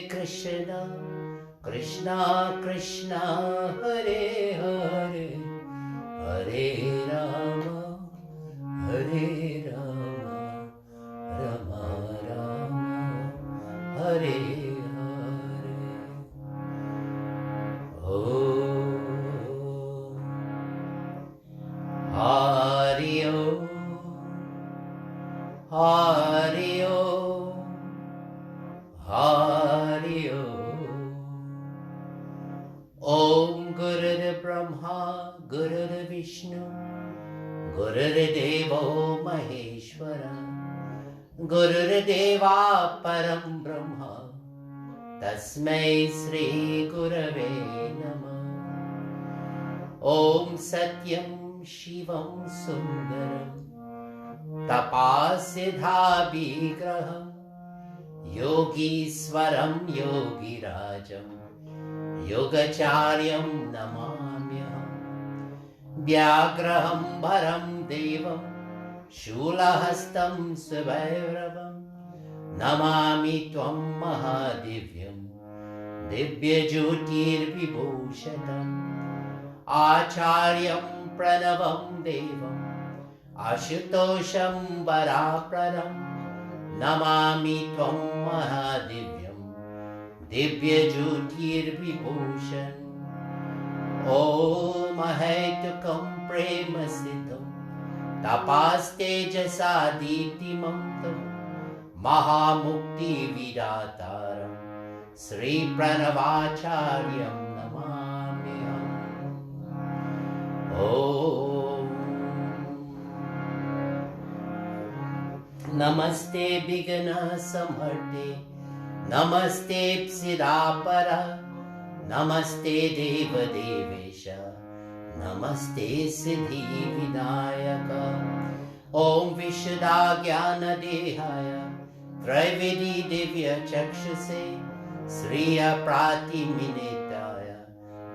Krishna, Krishna Krishna, Hare Hare, Hare Rama, Hare Rama, Rama Rama, Hare Hare. Oh, Hari Om, Hari Om, Hari Om. Om Gurur Brahma, Gurur Vishnu, Gurur Devo Maheshwara, Gurur Deva Param Brahma, Tasmai Sri Gurave Namah. Om Satyam Shivam Sundaram, Tapasiddha Vigraham, Yogi Swaram Yogi Rajam, Yogacharyam Namamyaham. Vyagraham Bharam Devam, Shulahastam Svayravam, Namami Tvam Mahadivyam, Divya Jyotir Vibhushatam. Acharyam Pranavam Devam, Ashutosham Varapradam, Namami Tvam Mahadivyam, Divya Jyotir Vibhushan. Om Ahaitukam Prema Siddham, Tapastejasa Deeptimamtam, Mahamukti Vidataram, Sri Pranavacharyam Namamyaham. Om Namaste Bigana Samharte, Namaste Psidapara, Namaste Deva Devesha, Namaste Siddhi Vinayaka. Om Vishuddha Jnana Dehaya, Trivedi Divya Chakshase, Sriya Prati Minitaya,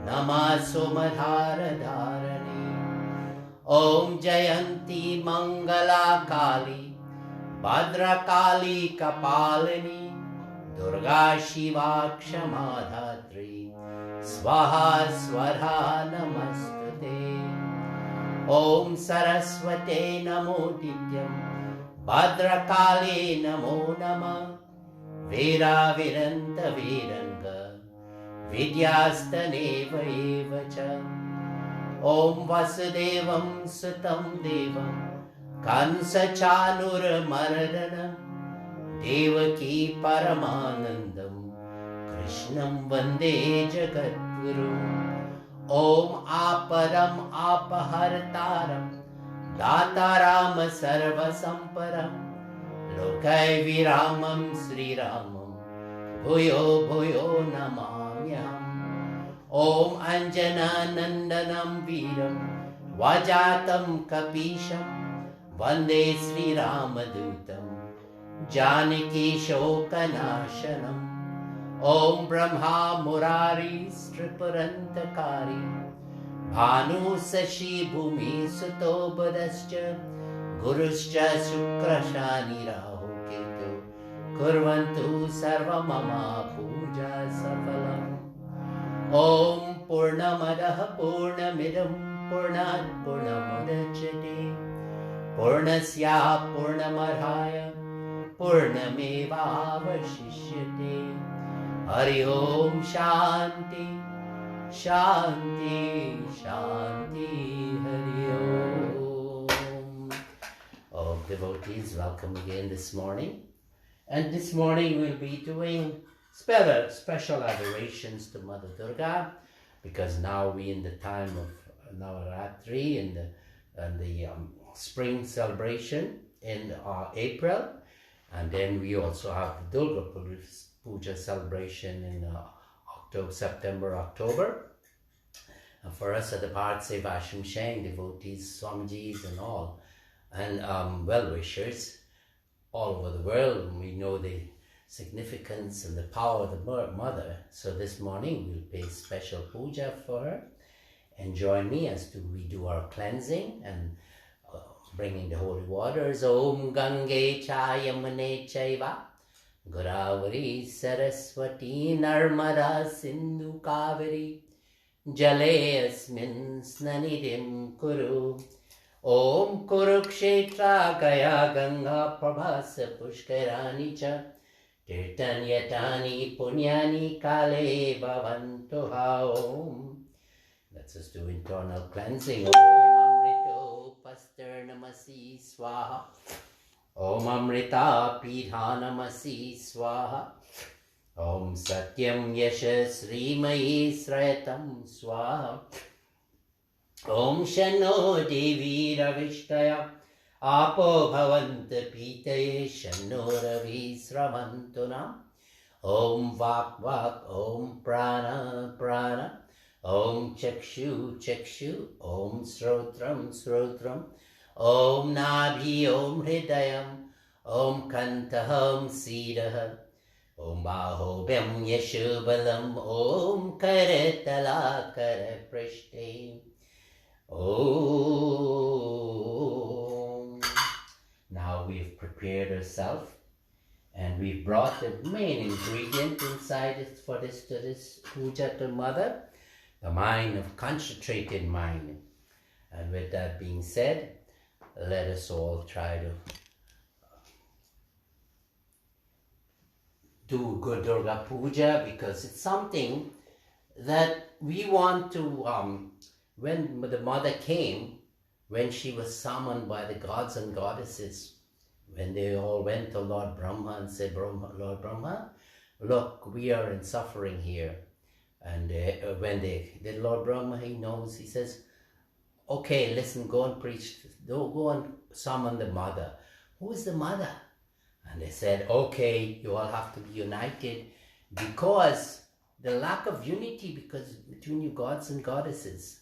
Namah Somadhara Dharane. Om Jayanti Mangala Kali, Bhadra Kali Kapalini, Durga Shiva Kshama Dhatri, Swaha Swarha Namastute. Om Saraswate Namo Dityam, Bhadra Kali Namo Nama, Vera Viranta Viranga, Vidyastaneva Evacha. Om Vasudevam Sutam Devam, Kansa Chanur Mardanam, Devaki Paramanandam, Krishnam Vande Jagadguru. Om Aparam Apahartaram, Dataram Sarva Samparam, Lokai Viramam Sri Ramam, Bhuyo Bhuyo Namamyam. Om Anjana Nandanam Viram, Vajatam Kapisham, Vande Sri Ramadutam, Janaki Shokanashanam. Om Brahma Murari Stripurantakari, Bhanu Sashi Bhumi Suto Badascha, Guruscha Shukrashani Rahu Ketu, Kurvantu Sarva Mama Puja Safalam. Om Purnamadaha Purnamidam Purnat Purnamudachyate, Purnasya Purnamarhaya Purnameva Avashishyate. Hari Om Shanti, Shanti, Shanti, Hari Om. Oh, devotees, welcome again this morning. And this morning we'll be doing special adorations to Mother Durga, because now we're in the time of AARATI and the spring celebration in April. And then we also have the Durga POOJA celebration in September, October. And for us at the BHARAT SEVASHRAM devotees, Swamijis and all, and well-wishers all over the world, we know the significance and the power of the Mother. So this morning we'll pay special puja for her. And join me as we do our cleansing and bringing the holy waters. Om Gange Cha Yamune Chaiva Godavari Saraswati Narmada Sindhu Kaveri Jale asmin snanidim kuru. Om Kurukshetra Gaya Ganga Prabhasa Pushkarani Cha Tirtanyatani Punyani Kale Bhavantuha Om. Let's just do internal cleansing. Om Amrito Pasternamasi Swaha. Om Amrita Pidhanamasi Swaha. Om Satyam Yashas Srimayi Srayatam Swaha. Om Shano Devi Ravishtaya Apo Bhavanta Pitaye Shano Ravi Sravantuna. Om Vak Vak Om Prana Prana. Om Chakshu Chakshu. Om Srotram Srotram. Om Nabhi Om Hridayam. Om Kantaham Siddha. Om Bahobhyam Yashubalam. Om Karatala Karaprishte. Om. Now we've prepared ourselves and we've brought the main ingredient inside it for this puja to Mother, the mind of concentrated mind. And with that being said, let us all try to do good Durga Puja, because it's something that we want to, when the mother came, when she was summoned by the gods and goddesses, when they all went to Lord Brahma and said, Lord Brahma, look, we are in suffering here. And when the Lord Brahma, he knows, he says, okay, listen, go and preach, go and summon the mother. Who is the mother? And they said, okay, you all have to be united, because the lack of unity between you gods and goddesses.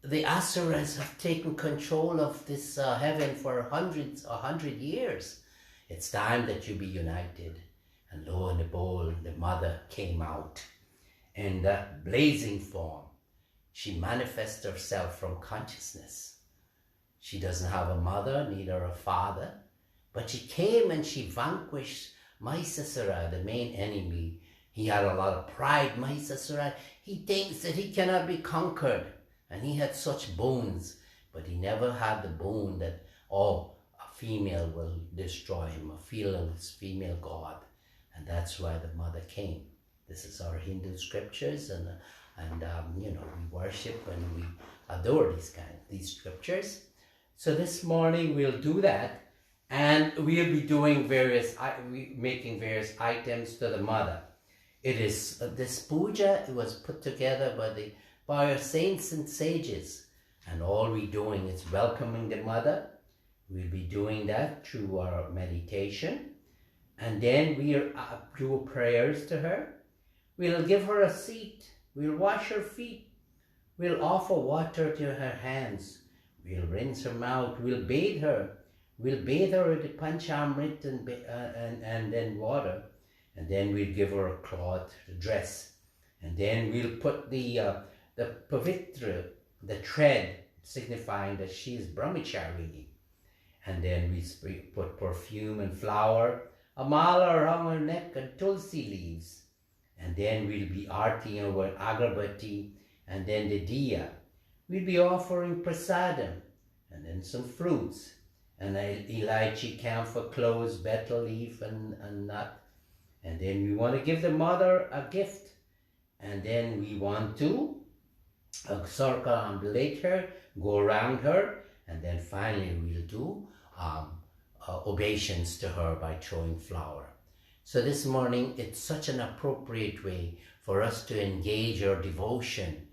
The Asuras have taken control of this heaven for 100 years. It's time that you be united. And lo and behold, the mother came out in that blazing form. She manifests herself from consciousness. She doesn't have a mother, neither a father. But she came and she vanquished Mahisasura, the main enemy. He had a lot of pride, Mahisasura. He thinks that he cannot be conquered. And he had such bones, but he never had the bone that, oh, a female will destroy him, a female god. And that's why the mother came. This is our Hindu scriptures, and you know, we worship and we adore these scriptures. So this morning we'll do that. And we'll be doing making various items to the mother. It is this puja. It was put together by our saints and sages, and all we're doing is welcoming the mother. We'll be doing that through our meditation, and then we'll do prayers to her. We'll give her a seat. We'll wash her feet. We'll offer water to her hands. We'll rinse her mouth. We'll bathe her. We'll bathe her with the Panchamrit and then water, and then we'll give her a cloth, a dress, and then we'll put the pavitra, the thread, signifying that she is brahmacharini, and then we put perfume and flower, a mala around her neck, and tulsi leaves, and then we'll be arting her with agarbatti, and then the diya. We'll be offering prasadam, and then some fruits, and elaichi, camphor, cloves, betel leaf, and nut. And then we want to give the mother a gift. And then we want to circumambulate her, go around her, and then finally we'll do obeisance to her by throwing flower. So this morning, it's such an appropriate way for us to engage our devotion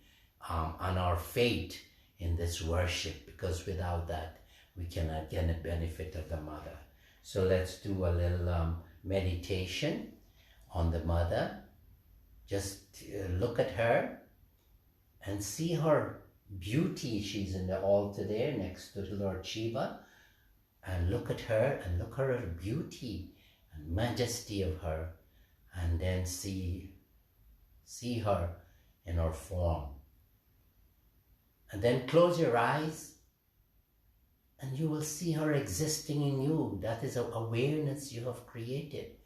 and our faith in this worship, because without that, we cannot get the benefit of the mother. So let's do a little meditation on the mother. Just look at her and see her beauty. She's in the altar there next to Lord Shiva. And look at her and look at her beauty and majesty of her. And then see her in her form. And then close your eyes, and you will see her existing in you. That is an awareness you have created.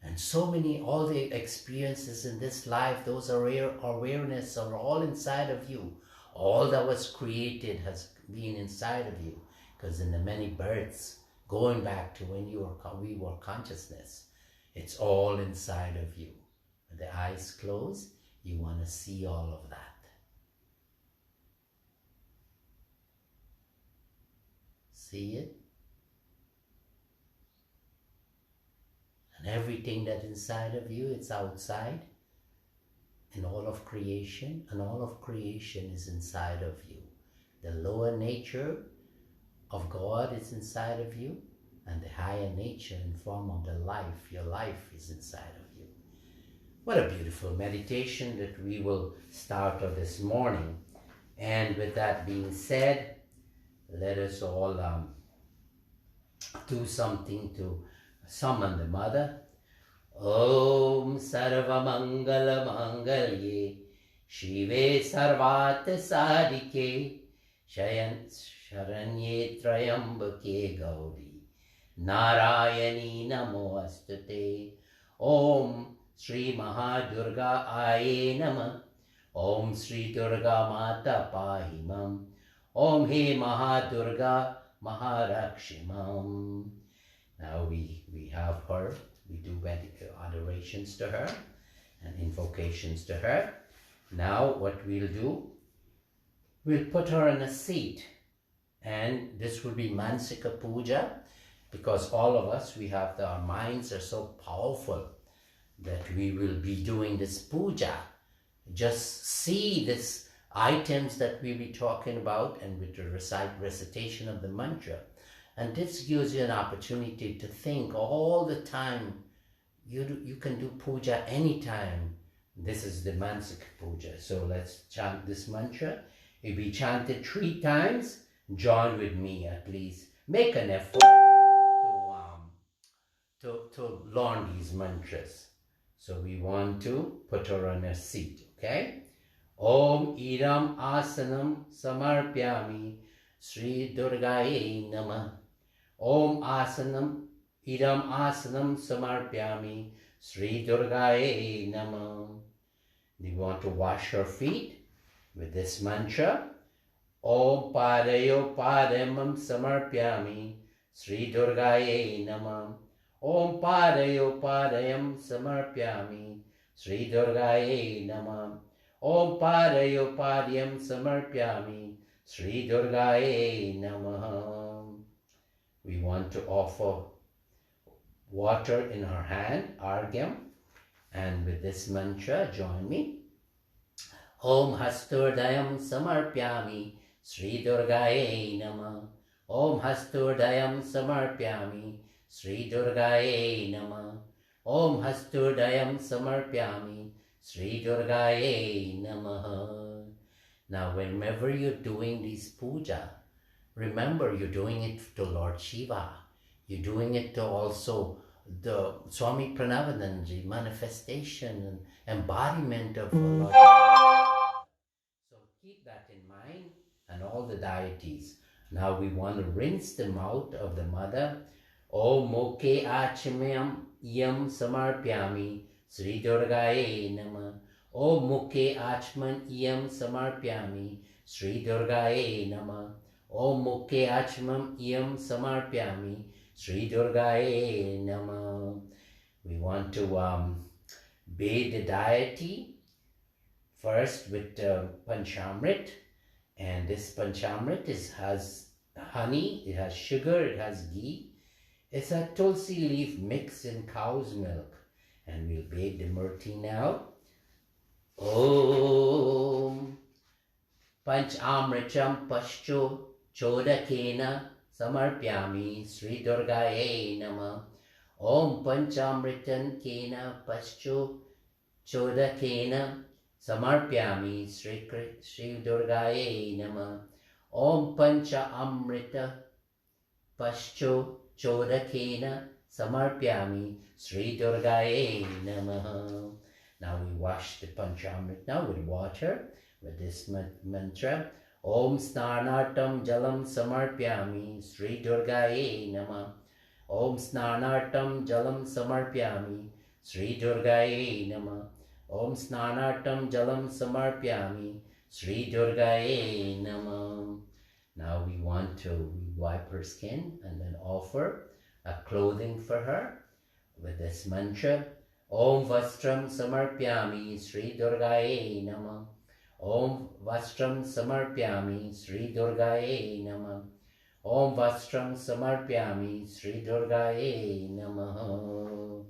And so many, all the experiences in this life, those awareness are all inside of you. All that was created has been inside of you. Because in the many births, going back to when we were consciousness, it's all inside of you. With the eyes closed, you want to see all of that. See it? And everything that's inside of you, it's outside. And all of creation, and all of creation is inside of you. The lower nature of God is inside of you, and the higher nature in form of the life, your life is inside of you. What a beautiful meditation that we will start on this morning. And with that being said, let us all do something to summon the Mother. Om Sarva Mangala Mangalye Shive Sarvat Sadike Sharanye Trayambake Gauri Narayani Namoastute. Om Sri Mahadurga Aye Nama. Om Sri Durga Mata Pahimam. Om He Mahadurga Maharakshimam. Now we have her. We do adorations to her and invocations to her. Now what we'll do, we'll put her in a seat, and this will be Mansika Puja, because all of us, our minds are so powerful that we will be doing this puja. Just see these items that we'll be talking about, and with the recitation of the mantra. And this gives you an opportunity to think all the time. You can do puja anytime. This is the Mansika Puja. So let's chant this mantra. It'll be chanted 3 times. Join with me at least. Make an effort to learn these mantras. So we want to put her on a seat, okay? Om Idam Asanam Samarpyami Sri Durgaye Namah. Om Asanam Idam Asanam Samarpyami Sri Durgaye Namah. We want to wash our feet with this mantra. Om Padayo Padamam Samarpyami Sri Durgaye Namah. Om Padayo Padayam Samarpyami Sri Durgaye Namah. Om Padayo Padyam Samarpyami Sri Durgaye Namah. We want to offer water in her hand, argham, and with this mantra, join me. Om Hasturdayam Samarpyami Sri Durgaye Namah. Om Hasturdayam Samarpyami Sri Durgaye Namah. Om Hasturdayam Samarpyami Sri Durgaye Namah. Now, whenever you're doing this puja, remember you're doing it to Lord Shiva. You're doing it to also the Swami Parameshananda, manifestation and embodiment of Lord Shiva. So keep that in mind, and all the deities. Now we want to rinse the mouth of the Mother. Om Moke Achmyam Yam Samarpyami Sri Durgaye Namah. Om Moke Achman Yam Samarpyami Sri Durgaye Namah. Om Moke Achmam Yam Samarpyami Sri Durgaye Namah. We want to bathe the deity first with Panchamrit, and this Panchamrit has honey, it has sugar, it has ghee. It's a tulsi leaf mixed in cow's milk, and we'll bathe the murti now. Om Panchamritam Pascho Chodakena Samarpyami Sri Durgaye Namah. Om Panchamritan Kena Pascho Chodakena Samarpyami Sri Durgaye Namah. Om Pancha Amrita Pascho Chodakena Samarpyami Sri Durgaye Namah. Now we wash the Panchamrit now with water, with this mantra. Om Snarnatam Jalam Samarpyami Sri Durgaye Namah. Om Snarnatam Jalam Samarpyami Sri Durgaye Namah. Om Snanatam Jalam Samarpyami, Sri Durgaye Namah. Now we want to wipe her skin and then offer a clothing for her with this mantra. Om Vastram Samarpyami, Sri Durgaye Namah. Om Vastram Samarpyami, Sri Durgaye Namah. Om Vastram Samarpyami, Sri Durgaye Namah.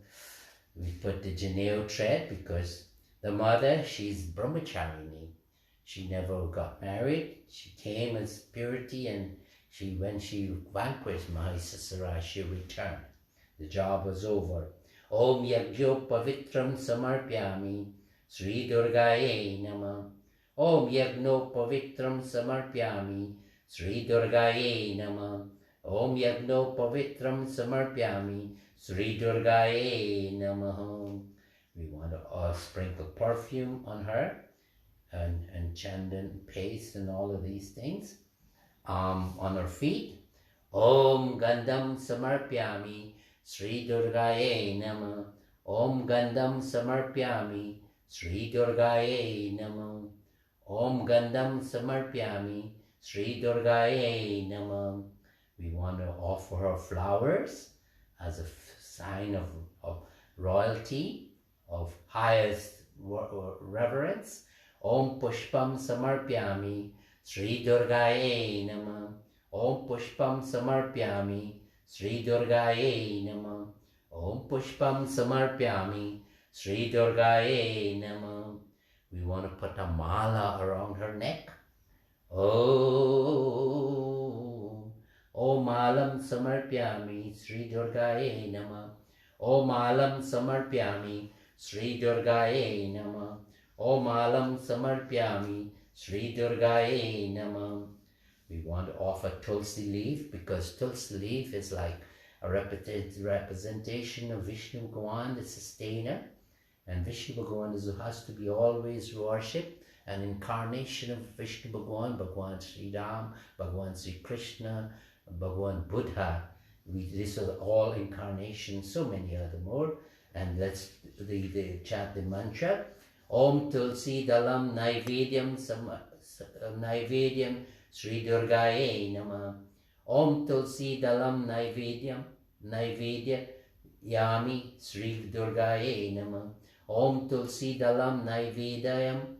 We put the Janeo thread because the mother, she's brahmacharini. She never got married. She came as purity, and when she vanquished Mahisasura, she returned. The job was over. Om Yagyo Pavitram Samarpyami, Sri Durgaye Namah. Om Yagno Pavitram Samarpyami, Sri Durgaye Namah. Om Yagno Pavitram Samarpyami, Sri Durgaye Namah. We want to sprinkle perfume on her and chandan, paste, and all of these things on her feet. Om Gandham Samarpyami, Sri Durgaye Namah. Om Gandham Samarpyami, Sri Durgaye Namah. Om Gandham Samarpyami, Sri Durgaye Namah. We want to offer her flowers as a sign of royalty, of highest reverence. Om Pushpam Samarpyami, Sri Durgaye Namah. Om Pushpam Samarpyami, Sri Durgaye Namah. Om Pushpam Samarpyami, Sri Durgaye Namah. We want to put a mala around her neck. Oh, Om Malam Samarpyami, Sri Durgaye Namah. Om Malam Samarpyami, Sri Durgaye Namah. Om Malam Samarpyami, Sri Durgaye Namah. We want to offer Tulsi leaf because Tulsi leaf is like a representation of Vishnu Bhagawan, the sustainer. And Vishnu Bhagawan has to be always worshipped, an incarnation of Vishnu Bhagawan, Bhagawan Sri Ram, Bhagawan Sri Krishna, Bhagawan Buddha. These are all incarnations, so many other more. And let's chant the mantra. Om Tulsi Dalam Naivedyam Naivedyam Sri Durgaye Namah. Om Tulsi Dalam Naivedya Yami Sri Durgaye Namah. Om Tulsi Dalam Naivedyam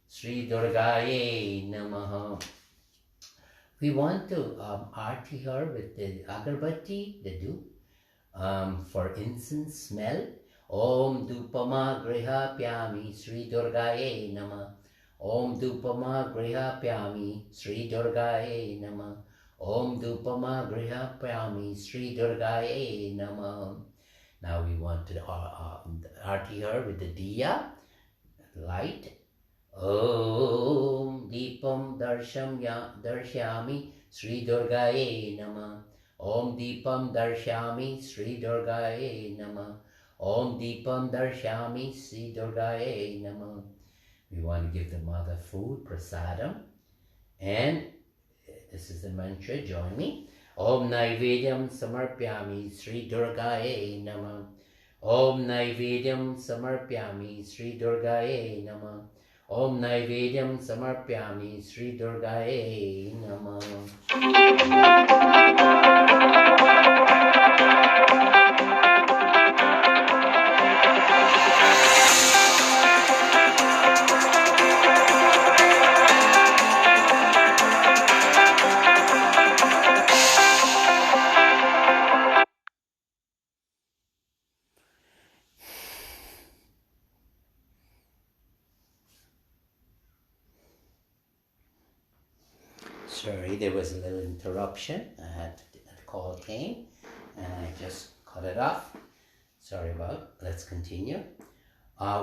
Sri Durgaye Namah. We want to arti her with the agarbatti, the dhoop, for incense smell. Om Dupama Griha Pyami Sri Durgaye Namah. Om Dupama Griha Pyami Sri Durgaye Namah. Om Dupama Griha Pyami Sri Durgaye Namah. Now we want to arti her with the diya, light. Om Deepam Darshyami Sri Durgaye Namah. Om Deepam Darshyami Sri Durgaye Namah. Om Deepam Darshyami Sri Durgaye Namah. We want to give the mother food, prasadam. And this is the mantra, join me. Om Naivedyam Samarpyami Sri Durgaye Namah. Om Naivedyam Samarpyami Sri Durgaye Namah. Om Naivedyam Samarpyami Sri Durgaye Namah. Sorry, there was a little interruption. A call came and I just cut it off. Sorry about. Let's continue.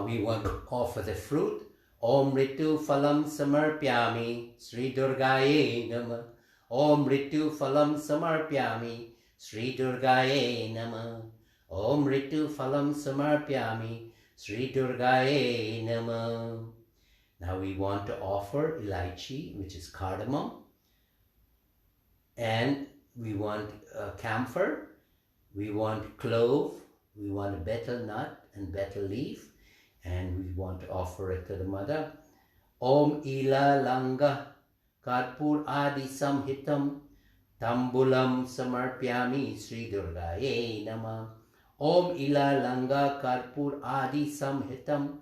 We want to offer the fruit. Om Ritu Phalam Samarpyami Sri Durgaye Namah. Om Ritu Phalam Samarpyami Sri Durgaye Namah. Om Ritu Phalam Samarpyami Sri Durgaye Namah. Now we want to offer elaichi, which is cardamom. And we want camphor, we want clove, we want a betel nut, and betel leaf, and we want to offer it to the mother. Om Ila Langa Karpur Adi Samhitam Tambulam Samarpyami Sri Durgaye Namah. Om Ila Langa Karpur Adi Samhitam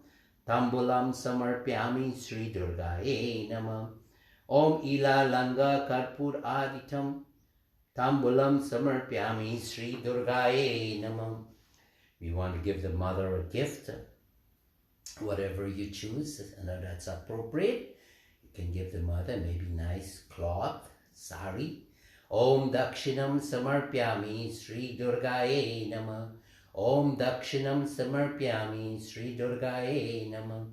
Tambulam Samarpyami Sri Durgaye Namah. Om Ila Langa Karpur Aditam Tambulam Samarpyami Sri Durgaye Namah. We want to give the mother a gift, whatever you choose, and that's appropriate. You can give the mother maybe nice cloth, sari. Om Dakshinam Samarpyami Sri Durgaye Namah. Om Dakshinam Samarpyami Sri Durgaye Namah.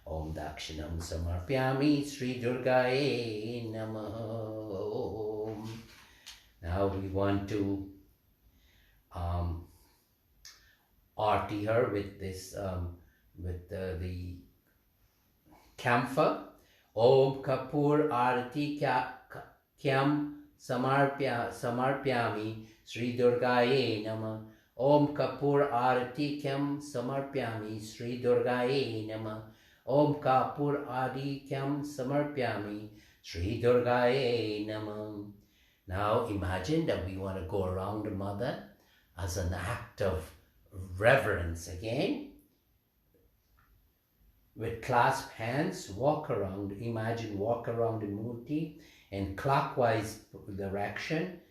Om Dakshinam Samarpyami Sri Durgaye Namah. Now we want to arti her with this, with the camphor. Om Kapur Arati Kyam Samarpyami Sri Durgaye Namah. Om Kapur Arati Kyam Samarpyami Sri Durgaye Namah. Om Kapur Adi Kyam Samarpyami Sri Durgaye Namah. Now imagine that we want to go around the mother as an act of reverence again. With clasped hands, walk around, imagine walk around the murti in clockwise direction,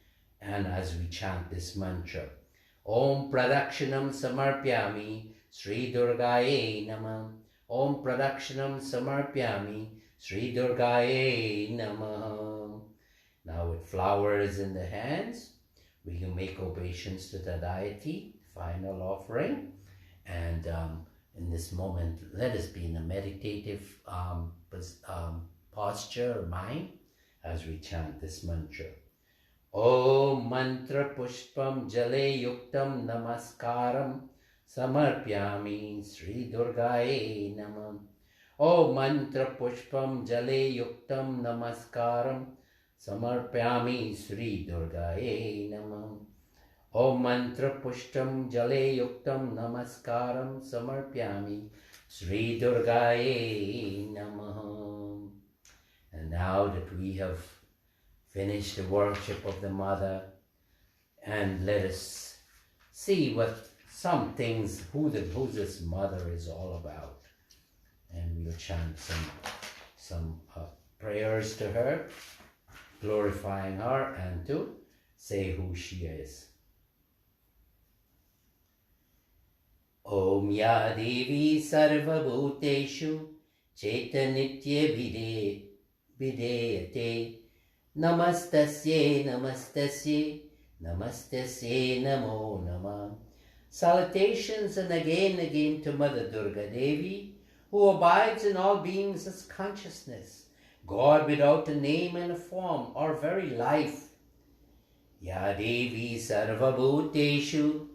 and as we chant this mantra. Om Pradakshinam Samarpyami Sri Durgaye Namah. Om Pradakshinam Samarpyami Sri Durgaye Namah. Now with flowers in the hands, we can make obeisance to the deity, final offering. And in this moment, let us be in a meditative posture or mind as we chant this mantra. Om Mantra Pushpam Jale Yuktam Namaskaram Samarpyami Sri Durgaye Namah. Om Mantra Pushpam Jale Yuktam Namaskaram Samarpyami Sri Durgaye Namah. Om Mantra Pushtam Jale Yuktam Namaskaram Samarpyami Sri Durgaye Namah. And now that we have finished the worship of the mother, and let us see what some things, who this mother is all about. And we'll chant some prayers to her, glorifying her, and to say who she is. Om Ya Devi Sarva Bhuteshu Chetanitya Videyate Namastasye Namastasye Namastasye Namo Namah. Salutations and again to Mother Durga Devi, who abides in all beings as consciousness, God without a name and a form or very life. Ya Devi Sarva Bhuteshu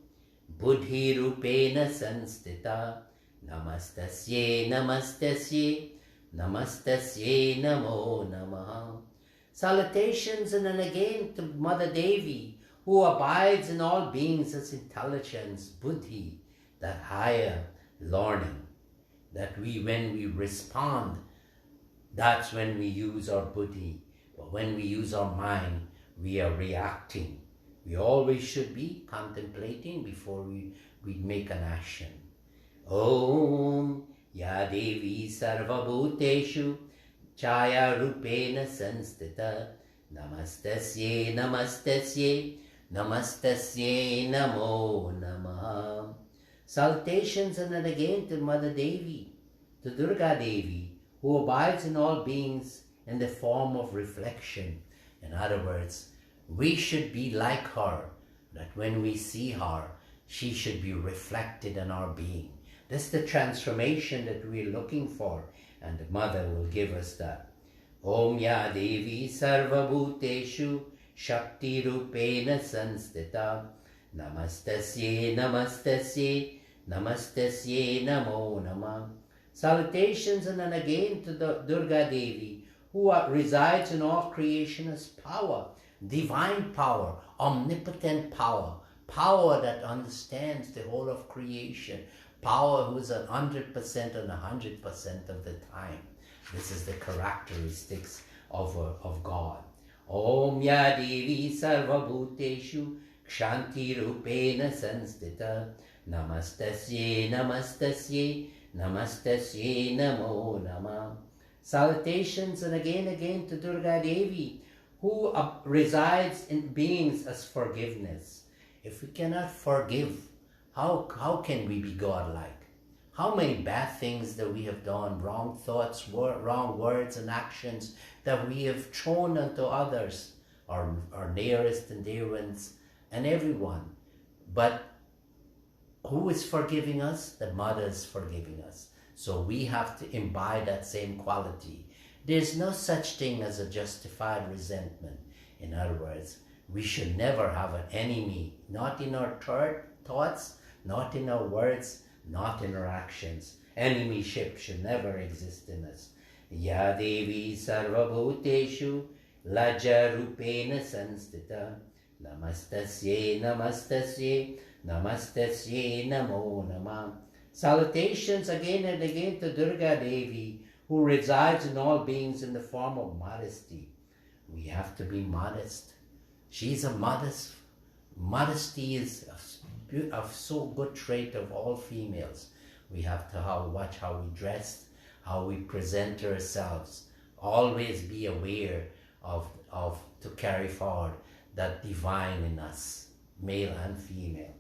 Buddhi Rupena Sanstita Namastasye Namastasye Namastasye Namo Namah. Salutations and again to Mother Devi, who abides in all beings as intelligence, buddhi, that higher learning, that when we respond, that's when we use our buddhi. But when we use our mind, we are reacting. We always should be contemplating before we make an action. Om Ya Devi Sarva Bhuteshu Chaya Rupena Sanstita Namastasye Namastasye Namastasye Namo Namah. Salutations and then again to Mother Devi, to Durga Devi, who abides in all beings in the form of reflection. In other words, we should be like her, that when we see her, she should be reflected in our being. This is the transformation that we're looking for, and the Mother will give us that. Om Ya Devi Sarva Bhuteshu Shakti Rupena Sanstita Namastasye Namastasye Namastasye Namo Namah. Salutations and then again to the Durga Devi, who resides in all creation as power, divine power, omnipotent power, power that understands the whole of creation, power who's 100% and 100% of the time. This is the characteristics of God. Om ya devi sarvabhuteshu kshanti rupena sanstita namastasye namastasye namastasye namo nama. Salutations and again to Durga Devi, who resides in beings as forgiveness. If we cannot forgive, how can we be godlike? How many bad things that we have done, wrong thoughts, wrong words and actions that we have thrown onto others, our nearest and dear ones, and everyone. But who is forgiving us? The Mother is forgiving us. So we have to imbibe that same quality. There's no such thing as a justified resentment. In other words, we should never have an enemy, not in our thoughts, not in our words, not in our actions. Enemyship should never exist in us. Ya Devi Sarvabhuteshu Laja Rupena Sanstita Namastasye Namastasye Namastasye Namo Nama. Salutations again and again to Durga Devi, who resides in all beings in the form of modesty. We have to be modest. She's a modest. Modesty is a so good trait of all females. We have to watch how we dress, how we present ourselves. Always be aware of to carry forward that divine in us, male and female.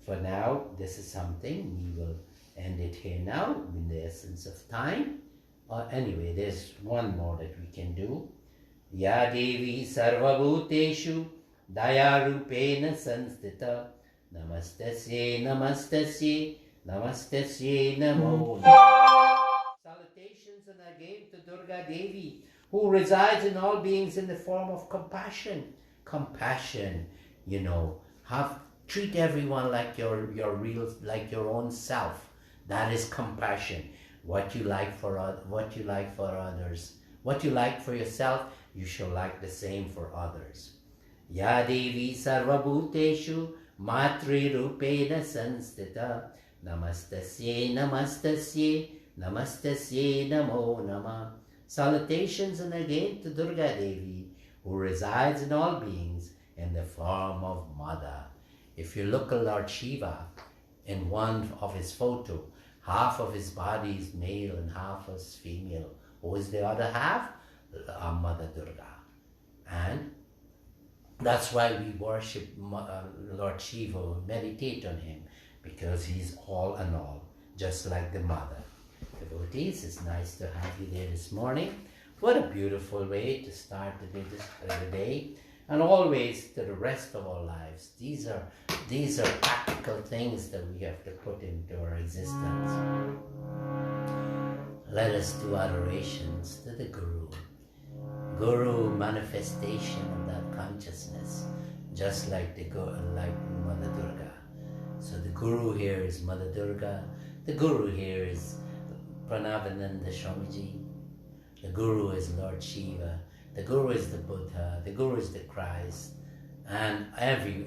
For now, this is something, we will end it here now in the essence of time. Anyway, there's one more that we can do. Ya Devi Sarvabhuteshu Dayarupena Sanstita Namastasye Namastasye Namastasye Namo. Salutations and again to Durga Devi, who resides in all beings in the form of compassion. Compassion, treat everyone like your real, like your own self. That is compassion. What you like for others, what you like for yourself, you shall like the same for others. Ya Devi Sarvabhuteshu Matri Rupena Sanstita Namastasye Namastasye Namastasye Namo Nama. Salutations and again to Durga Devi, who resides in all beings in the form of Mother. If you look at Lord Shiva, in one of his photo, half of his body is male and half is female. Who is the other half? Mother Durga. And that's why we worship Lord Shiva, meditate on him, because he's all and all, just like the Mother. Devotees, it's nice to have you there this morning. What a beautiful way to start the day, and always to the rest of our lives. These are practical things that we have to put into our existence. Let us do adorations to the Guru. Guru, manifestation of that consciousness, just like Mother Durga. So the Guru here is Mother Durga. The Guru here is Pranavananda Swamiji. The Guru is Lord Shiva. The Guru is the Buddha. The Guru is the Christ. And any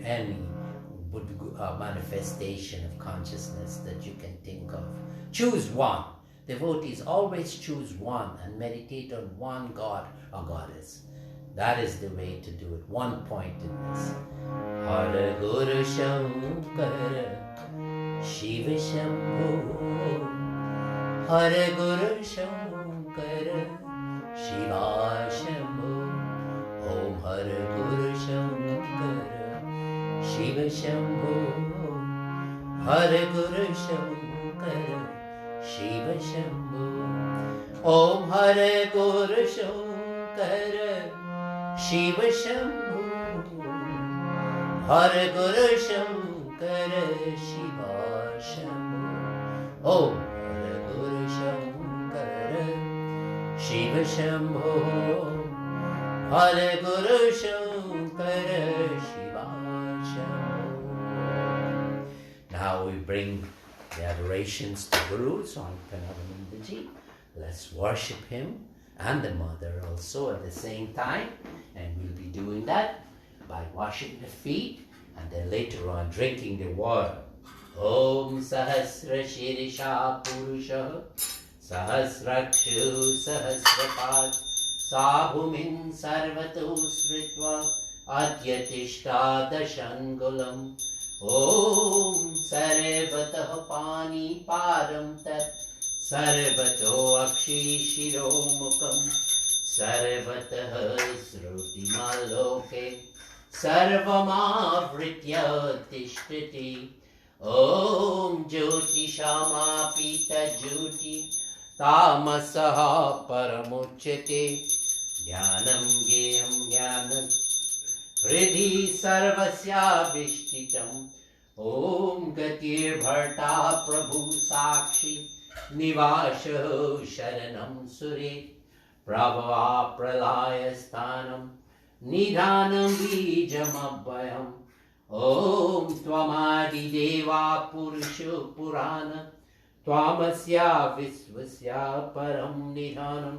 manifestation of consciousness that you can think of. Choose one. Devotees, always choose one and meditate on one God or Goddess. That is the way to do it. One pointedness. Hare Guru Shankara Shiva Shambhu. Hare Guru Shankara Shiva Shambhu. Om Hare Guru Shankara Shiva Shambhu. Hare Guru Shankara Shiva Shambhu. Om Hare Guru Shankara Shiva Shambhu. Hare Guru Shankara Shiva Shambhu. Om Hare Guru Shankara Shiva Shambhu. Hare Guru Shankara Shiva Shambhu. Now we bring the adorations to Guru, Swami Parameshananda. Let's worship him and the Mother also at the same time. And we'll be doing that by washing the feet and then later on drinking the water. Om Sahasrashirsha Purusha Sahasrakshu Sahasrapad Sabhumin Sarvato Sritva Adyatishta Dashangulam Om Sarvatah Pani Param Tat Sarvato Akshi Shiro Mukam Sarvatah Sruti Maloke Sarvamavritya Tishtati Om Jyoti Shama Pita Jyoti Tamasaha Paramuchyate Jnanam Gyam Jnanam Hridhi Sarvasya Vishtitam Om Gatir Bharta Prabhu Sakshi Nivasho Sharanam Sure Prabhava Pralaya Sthanam Nidhanam Bijam Abhayam Om Tvamadi Deva Purusho Purana Tvamasya Visvasya Param Nidhanam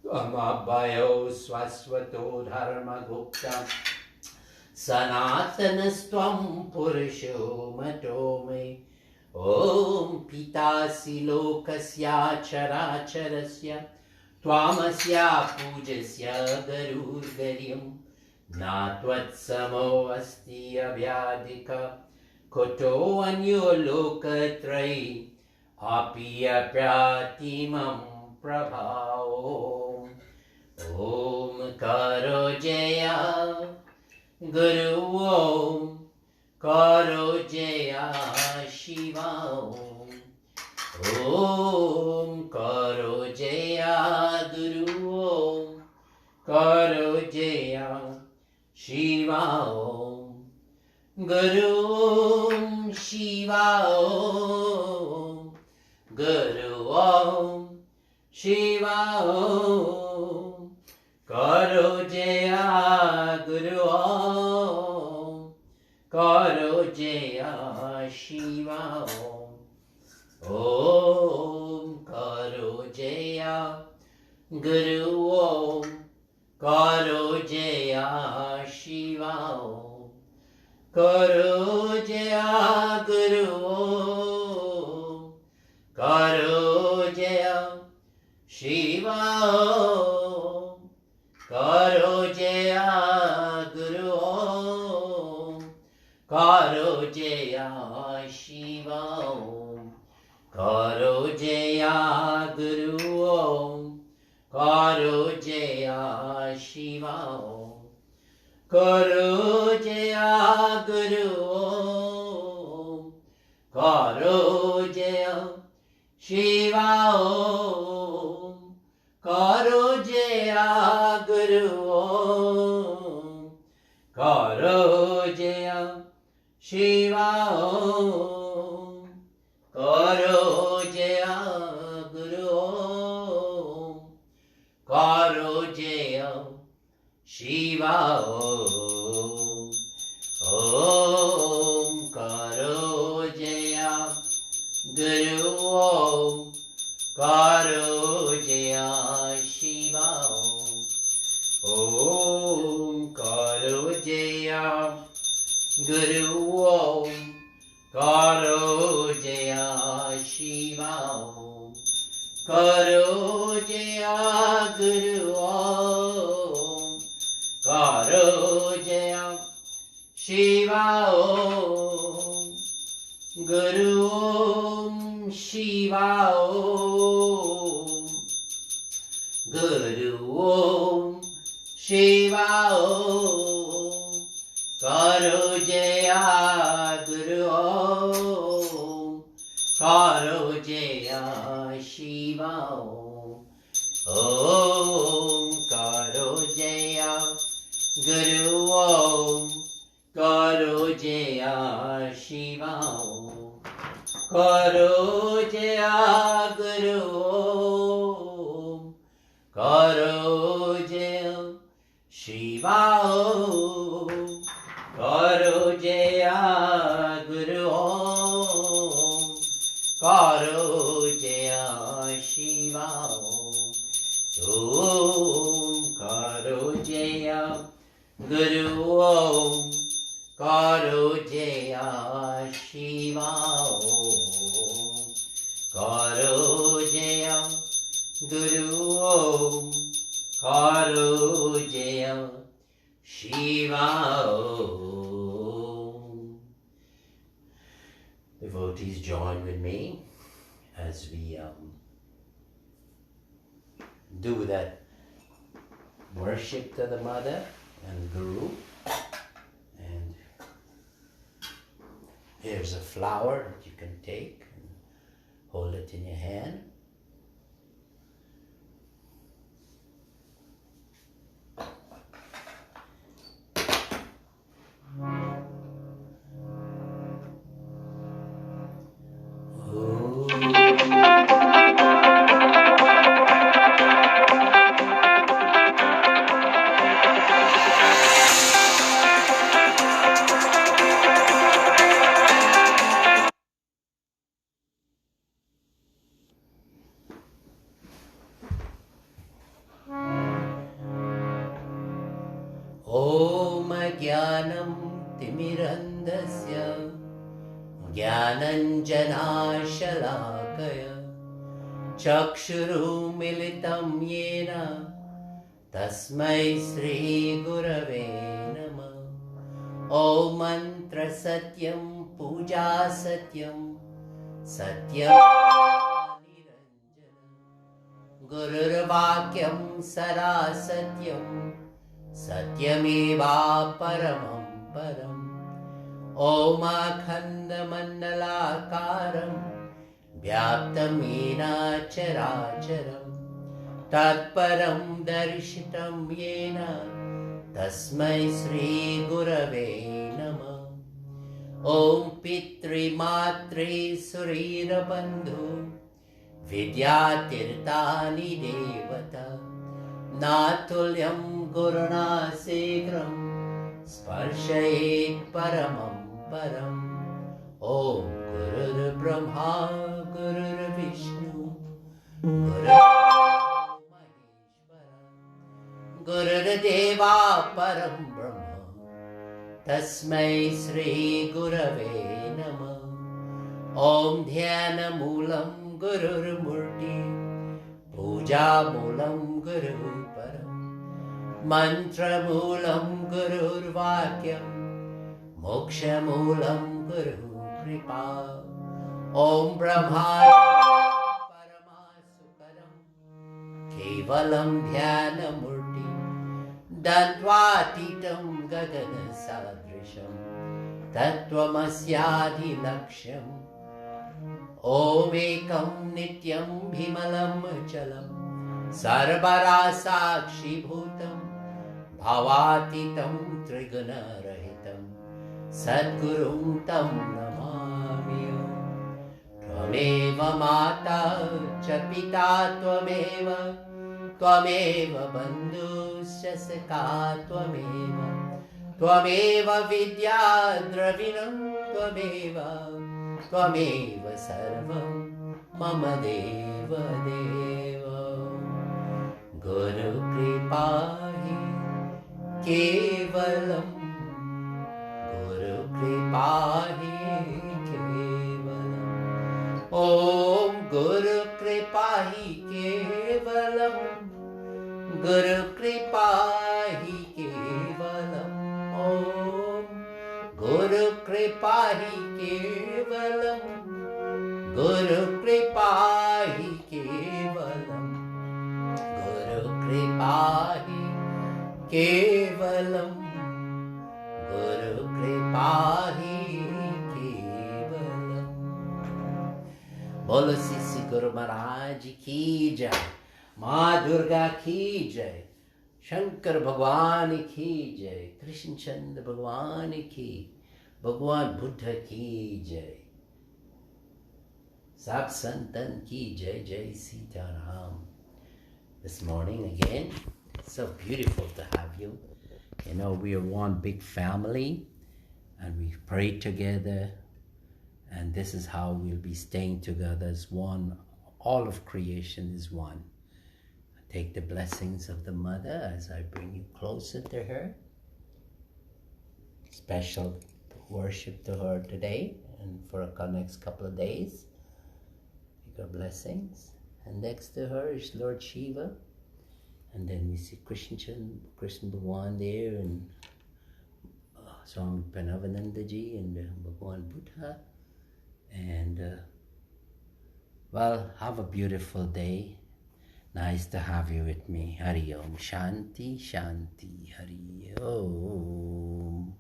Tvamabhayo Swasvato Dharma Gupta Sanatanastvam Purusho Matome Om Pitasi Lokasya Characharasya Tvamasya Pujasya Garurgaryam Natvatsamo asti avyadika Koto anyo lokatrai Apiyapyatimam prabhao Om Karo Jaya Guru Om Karo Jaya Shiva Om Karo Jaya Guru Om Karo Jaya Shiva Om Guru Om Shiva Om Guru Om Shiva Om Karo Jaya Guru Om Karo Jaya Shiva Om Om Karo Jaya Guru Om Karo Jaya Shiva Om Karo Jaya Guru Om Karo Jaya Shiva Om Karo Jaya Guru Om Karo Jaya Shiva Om Karo Jaya Guru Om Karo Jaya Shiva Om Karo Jaya Guru Om Karo Jaya Shiva Om Karo Jaya Guru Om Karo Jaya Shiva Om Karo Jaya Guru Om Karo Jaya Shiva Om Om Karo Jaya Guru Om Karo Jaya Shiva Om Karo Jaya Guru Om Karo Jaya Shiva Om Karo Jaya Guru Om Karo Jaya Shiva Om Guru Om Shiva Om Guru Om Shiva Om Karo Jaya Guru Om Karo Jaya Shiva Om Om Karo Jaya Guru Om Karo Jaya Shiva Om Karo Jaya Guru Om Karo Jaya Shiva Om Karo Jaya Guru Om Karo Jaya Shiva Om Karo Jaya Guru Om Karo Jaya Shiva Om. Karo Jaya Guru Om. Karo Jaya Shiva Om. Devotees, join with me as we do that worship to the Mother and Guru. And here's a flower that you can take and hold it in your hand. Om Jnanam Timirandasya Jnananjanashalakaya Chakshuru Militam Yena Tasmai Sri Gurave Namah. Om Mantra Satyam Puja Satyam Satyam Niranjana Gurur Vakyam Sara Satyam Satyameva Paramam Param. Om Akhanda Mandalakaram Vyaptam Yena Characharam Tatparam Darshitam Yena Tasmai Sri Gurave Namah. Om Pitri Matri Surira Bandhu Vidyatirtani Devata Natulyam Guruna Segram Sparshayet Paramam Param. Om Gurur Brahma Gurur Vishnu Gurur Maheshwara Gurur Deva Param Brahma Tasmai Sri Gurave Namah. Om Dhyana Moolam Gurur Murti Puja Moolam Guru Param Mantra Moolam Gurur Vakyam Moksha Moolam Guru Kripa. Om Brahma Paramasukaram Kevalam Dhyana Murti Dandvatitam Gagana Sadrisham Tattvamasyadhi Lakshyam. Om Ekam Nityam Bhimalam Chalam Sarvarasakshi Bhutam Bhavatitam Triguna Rahitam Sadgurum Tam Namami. Tvameva Mata Cha Pita Tvameva Tvameva Bandhusya Sakha Tvameva Tvameva Vidya Dravinam Tvameva Tvameva Sarvam Mama Deva Deva. Guru Kripahi Kevalam Guru Kripahi Kevalam. Om Guru Kripahi Kevalam Guru Kripahi Kevalam. Om Guru Kripahi Kevalam Guru Kripahi Kevalam Guru Kripahi Kevalam Guru Kripahi Kevalam. Bolo Sisi Guru Maharaj ki jai, Ma Durga ki jai, Shankar Bhagwan ki jai, Krishna Chandra Bhagwan ki, Bhagwan Buddha ki jai, Sab Santan ki jai, Jai Sita Ram. This morning again, it's so beautiful to have you. You know, we are one big family and we pray together, and this is how we'll be staying together as one. All of creation is one. Take the blessings of the Mother as I bring you closer to her. special worship to her today and for the next couple of days. Take her blessings. And next to her is Lord Shiva. And then we see Krishna Bhagwan there, and Swami Parameshananda ji, and Bhagwan Buddha. And well, have a beautiful day. Nice to have you with me. Hari Om. Shanti, Shanti. Hari Om.